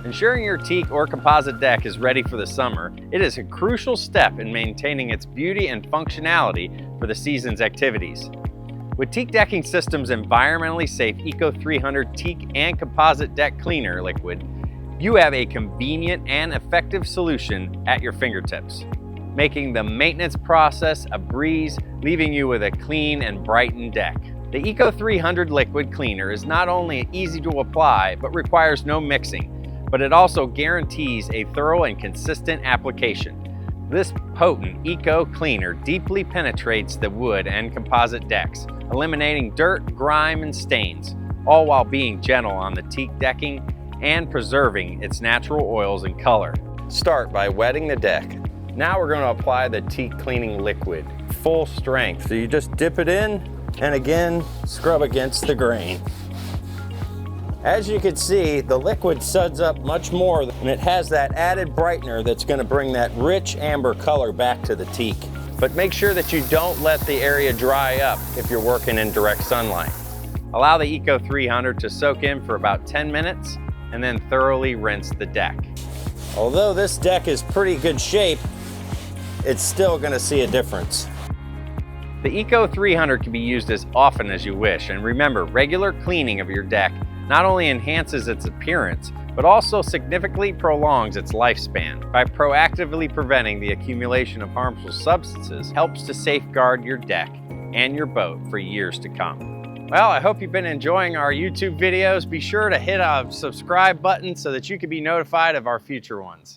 Ensuring your teak or composite deck is ready for the summer, it is a crucial step in maintaining its beauty and functionality for the season's activities. With Teakdecking Systems' environmentally safe ECO-300 teak and composite deck cleaner liquid, you have a convenient and effective solution at your fingertips, making the maintenance process a breeze, leaving you with a clean and brightened deck. The ECO-300 liquid cleaner is not only easy to apply, but requires no mixing, but it also guarantees a thorough and consistent application. This potent eco cleaner deeply penetrates the wood and composite decks, eliminating dirt, grime, and stains, all while being gentle on the teak decking and preserving its natural oils and color. Start by wetting the deck. Now we're going to apply the teak cleaning liquid, full strength. So you just dip it in and again scrub against the grain. As you can see, the liquid suds up much more and it has that added brightener that's going to bring that rich amber color back to the teak. But make sure that you don't let the area dry up if you're working in direct sunlight. Allow the ECO-300 to soak in for about 10 minutes and then thoroughly rinse the deck. Although this deck is pretty good shape, it's still going to see a difference. The ECO-300 can be used as often as you wish, and remember, regular cleaning of your deck not only enhances its appearance, but also significantly prolongs its lifespan. By proactively preventing the accumulation of harmful substances, helps to safeguard your deck and your boat for years to come. Well, I hope you've been enjoying our YouTube videos. Be sure to hit a subscribe button so that you can be notified of our future ones.